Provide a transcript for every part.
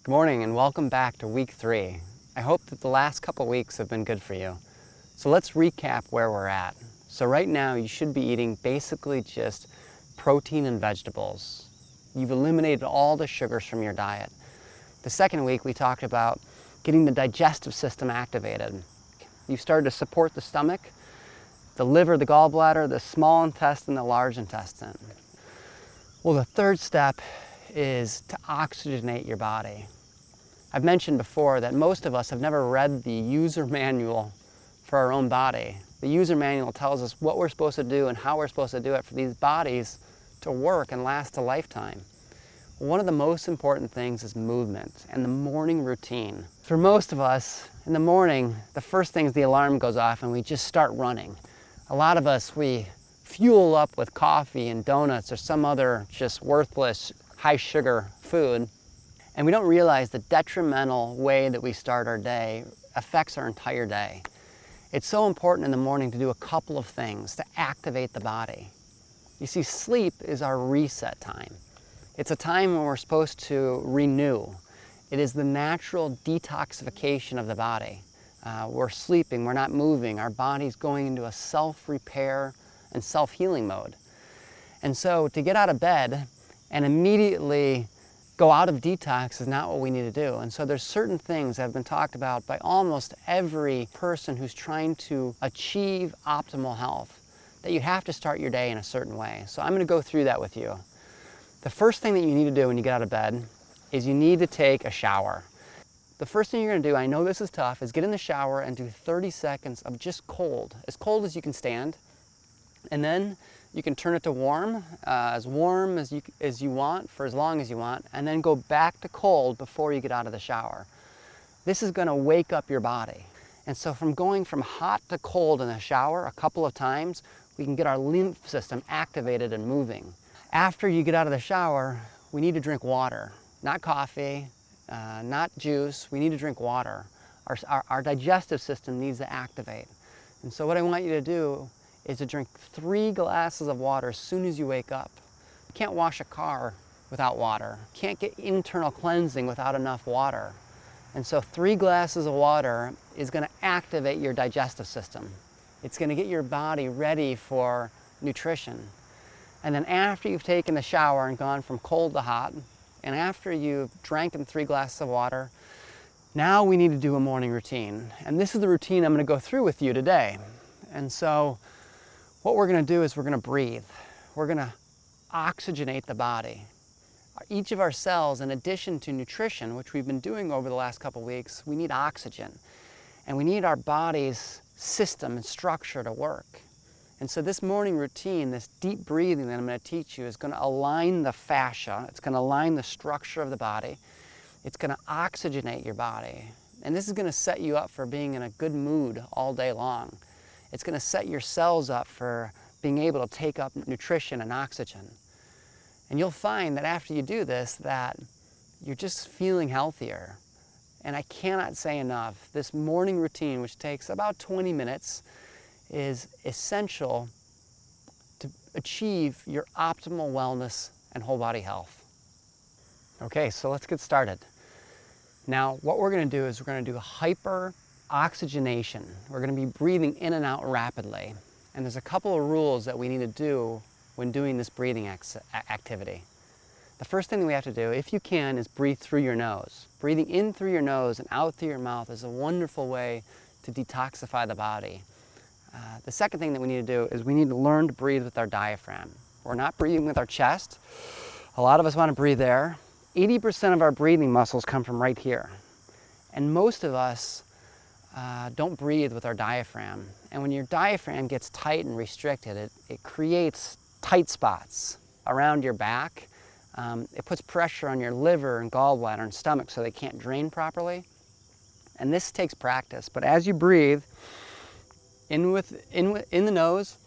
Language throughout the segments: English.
Good morning and welcome back to week 3. I hope that the last couple weeks have been good for you. So let's recap where we're at. So right now you should be eating basically just protein and vegetables. You've eliminated all the sugars from your diet. The second week we talked about getting the digestive system activated. You've started to support the stomach, the liver, the gallbladder, the small intestine, the large intestine. Well, the third step is to oxygenate your body. I've mentioned before that most of us have never read the user manual for our own body. The user manual tells us what we're supposed to do and how we're supposed to do it for these bodies to work and last a lifetime. One of the most important things is movement and the morning routine. For most of us, in the morning, the first thing is the alarm goes off and we just start running. A lot of us, we fuel up with coffee and donuts or some other just worthless high sugar food, and we don't realize the detrimental way that we start our day affects our entire day. It's so important in the morning to do a couple of things to activate the body. You see, sleep is our reset time. It's a time when we're supposed to renew. It is the natural detoxification of the body. We're sleeping, we're not moving, our body's going into a self-repair and self-healing mode. And so to get out of bed and immediately go out of detox is not what we need to do. And so there's certain things that have been talked about by almost every person who's trying to achieve optimal health, that you have to start your day in a certain way. So I'm going to go through that with you. The first thing that you need to do when you get out of bed is you need to take a shower. The first thing you're going to do, I know this is tough, is get in the shower and do 30 seconds of just cold as you can stand. And then you can turn it to warm as you want for as long as you want, and then go back to cold before you get out of the shower. This is going to wake up your body. And so from going from hot to cold in the shower a couple of times, we can get our lymph system activated and moving. After you get out of the shower, we need to drink water, not coffee, not juice. We need to drink water. Our digestive system needs to activate. And so what I want you to do is to drink 3 glasses of water as soon as you wake up. You can't wash a car without water. You can't get internal cleansing without enough water. And so 3 glasses of water is going to activate your digestive system. It's going to get your body ready for nutrition. And then after you've taken the shower and gone from cold to hot, and after you've drank 3 glasses of water, now we need to do a morning routine. And this is the routine I'm going to go through with you today. And so what we're going to do is we're going to breathe. We're going to oxygenate the body. Each of our cells, in addition to nutrition, which we've been doing over the last couple weeks, we need oxygen. And we need our body's system and structure to work. And so this morning routine, this deep breathing that I'm going to teach you is going to align the fascia. It's going to align the structure of the body. It's going to oxygenate your body. And this is going to set you up for being in a good mood all day long. It's going to set your cells up for being able to take up nutrition and oxygen. And you'll find that after you do this, that you're just feeling healthier. And I cannot say enough, this morning routine, which takes about 20 minutes, is essential to achieve your optimal wellness and whole body health. Okay, so let's get started. Now, what we're going to do is we're going to do hyperoxygenation. We're going to be breathing in and out rapidly. And there's a couple of rules that we need to do when doing this breathing activity. The first thing that we have to do, if you can, is breathe through your nose. Breathing in through your nose and out through your mouth is a wonderful way to detoxify the body. The second thing that we need to do is we need to learn to breathe with our diaphragm. We're not breathing with our chest. A lot of us want to breathe there. 80% of our breathing muscles come from right here. And most of us don't breathe with our diaphragm. And when your diaphragm gets tight and restricted, it creates tight spots around your back. It puts pressure on your liver and gallbladder and stomach so they can't drain properly. And this takes practice. But as you breathe in the nose,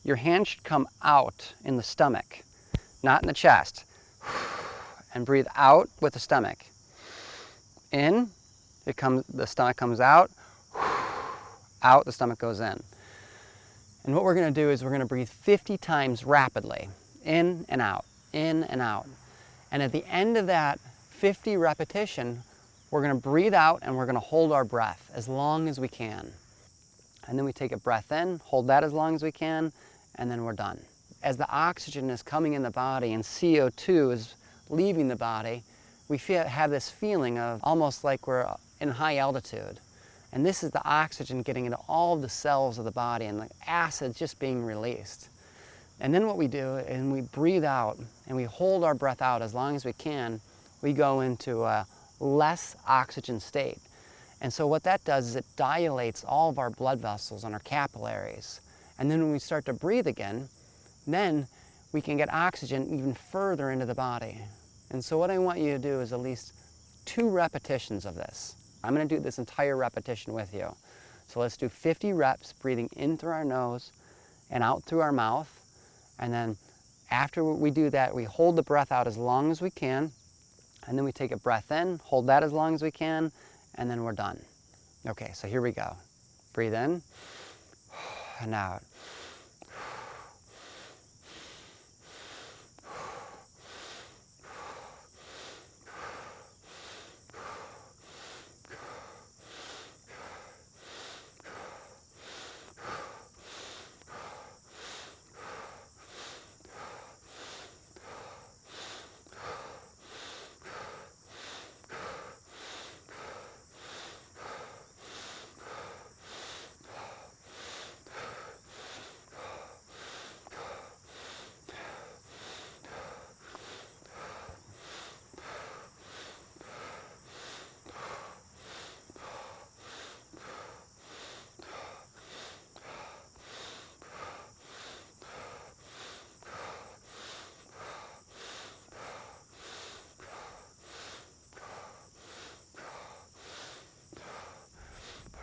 your hand should come out in the stomach, not in the chest. And breathe out with the stomach. In, the stomach comes out. Out, the stomach goes in. And what we're going to do is we're going to breathe 50 times rapidly. In and out, in and out. And at the end of that 50 repetition, we're gonna breathe out and we're gonna hold our breath as long as we can. And then we take a breath in, hold that as long as we can, and then we're done. As the oxygen is coming in the body and CO2 is leaving the body, we have this feeling of almost like we're in high altitude. And this is the oxygen getting into all of the cells of the body and the acid just being released. And then what we do is we breathe out and we hold our breath out as long as we can. We go into a less oxygen state. And so what that does is it dilates all of our blood vessels and our capillaries. And then when we start to breathe again, then we can get oxygen even further into the body. And so what I want you to do is at least 2 repetitions of this. I'm going to do this entire repetition with you. So let's do 50 reps, breathing in through our nose and out through our mouth. And then after we do that, we hold the breath out as long as we can. And then we take a breath in, hold that as long as we can, and then we're done. Okay, so here we go. Breathe in and out.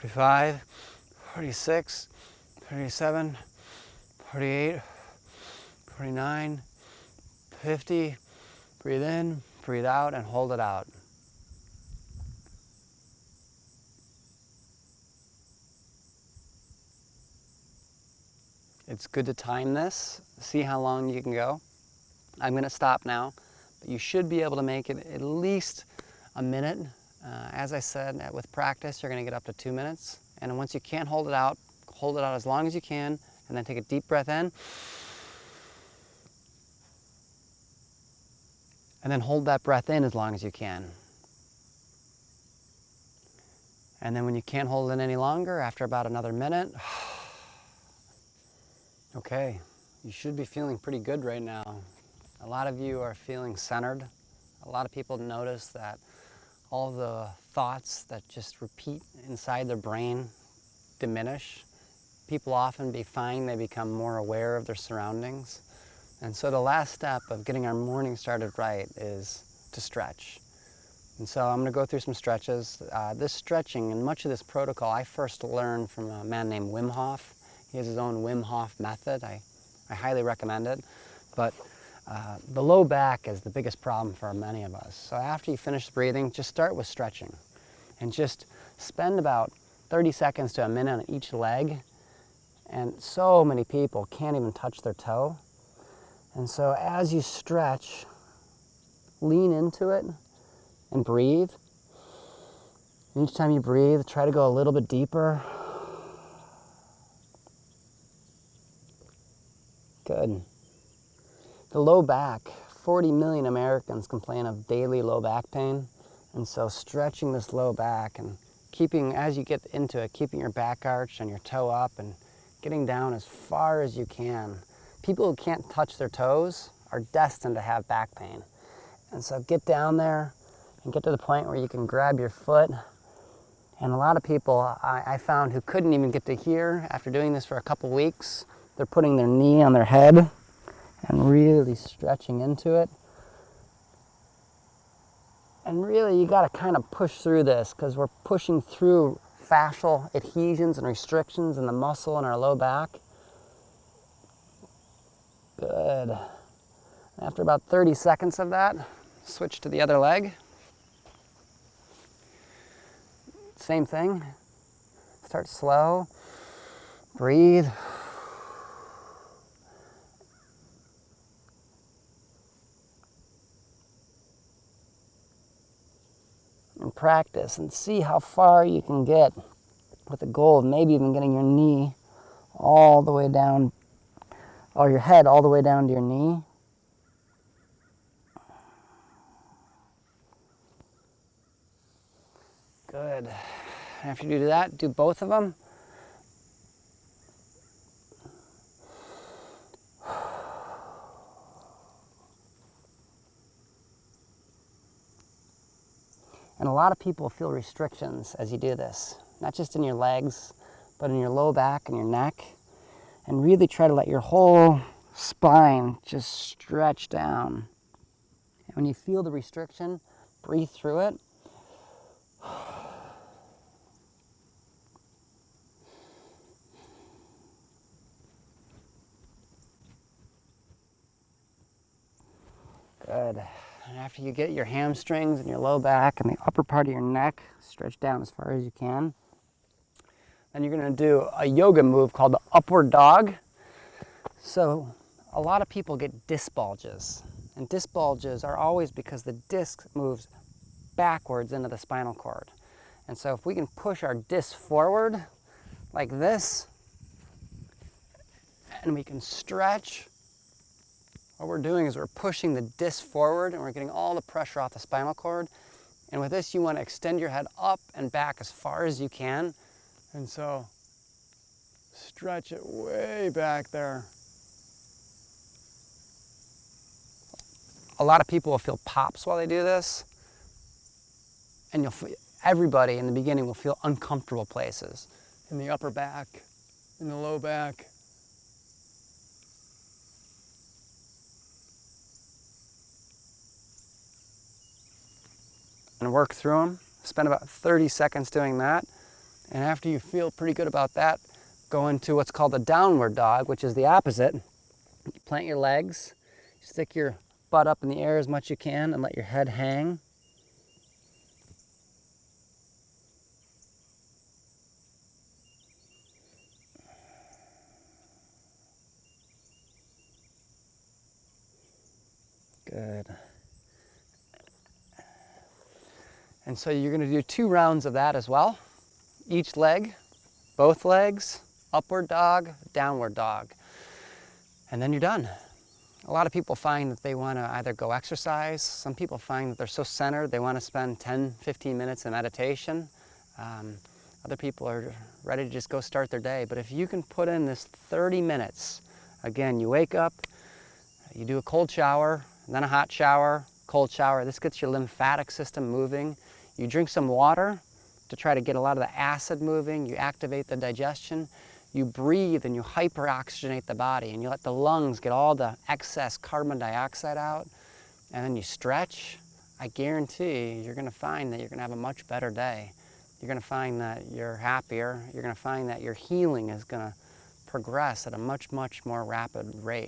"45, 46, 37, 48, 49, 50. Breathe in, breathe out, and hold it out. It's good to time this, see how long you can go. I'm going to stop now, but you should be able to make it at least a minute. As I said, with practice, you're going to get up to 2 minutes. And once you can't hold it out as long as you can, and then take a deep breath in. And then hold that breath in as long as you can. And then when you can't hold it any longer, after about another minute, okay, you should be feeling pretty good right now. A lot of you are feeling centered. A lot of people notice that all the thoughts that just repeat inside their brain diminish. People often find they become more aware of their surroundings. And so the last step of getting our morning started right is to stretch. And so I'm going to go through some stretches. This stretching and much of this protocol I first learned from a man named Wim Hof. He has his own Wim Hof method. I highly recommend it. But the low back is the biggest problem for many of us. So after you finish breathing, just start with stretching. And just spend about 30 seconds to a minute on each leg. And so many people can't even touch their toe. And so as you stretch, lean into it and breathe. And each time you breathe, try to go a little bit deeper. Good. The low back, 40 million Americans complain of daily low back pain. And so stretching this low back and keeping, as you get into it, keeping your back arched and your toe up and getting down as far as you can. People who can't touch their toes are destined to have back pain. And so get down there and get to the point where you can grab your foot. And a lot of people I found who couldn't even get to here after doing this for a couple weeks, they're putting their knee on their head and really stretching into it. And really you got to kind of push through this because we're pushing through fascial adhesions and restrictions in the muscle in our low back. Good. After about 30 seconds of that, switch to the other leg. Same thing. Start slow. Breathe. practice and see how far you can get with the goal of maybe even getting your knee all the way down, or your head all the way down to your knee. Good. After you do that, do both of them. And a lot of people feel restrictions as you do this, not just in your legs, but in your low back and your neck. And really try to let your whole spine just stretch down. And when you feel the restriction, breathe through it. Good. And after you get your hamstrings and your low back and the upper part of your neck stretched down as far as you can, then you're going to do a yoga move called the upward dog. So a lot of people get disc bulges, and disc bulges are always because the disc moves backwards into the spinal cord. And so if we can push our disc forward like this, and we can stretch, what we're doing is we're pushing the disc forward and we're getting all the pressure off the spinal cord. And with this, you want to extend your head up and back as far as you can. And so stretch it way back there. A lot of people will feel pops while they do this. And everybody in the beginning will feel uncomfortable places. In the upper back, in the low back. And work through them. Spend about 30 seconds doing that. And after you feel pretty good about that, go into what's called a downward dog, which is the opposite. You plant your legs, stick your butt up in the air as much as you can, and let your head hang. Good. And so you're going to do 2 rounds of that as well. Each leg, both legs, upward dog, downward dog. And then you're done. A lot of people find that they want to either go exercise. Some people find that they're so centered they want to spend 10, 15 minutes in meditation. Other people are ready to just go start their day. But if you can put in this 30 minutes, again, you wake up, you do a cold shower, and then a hot shower, cold shower. This gets your lymphatic system moving. You drink some water to try to get a lot of the acid moving. You activate the digestion. You breathe and you hyperoxygenate the body, and you let the lungs get all the excess carbon dioxide out. And then you stretch. I guarantee you're going to find that you're going to have a much better day. You're going to find that you're happier. You're going to find that your healing is going to progress at a much, much more rapid rate.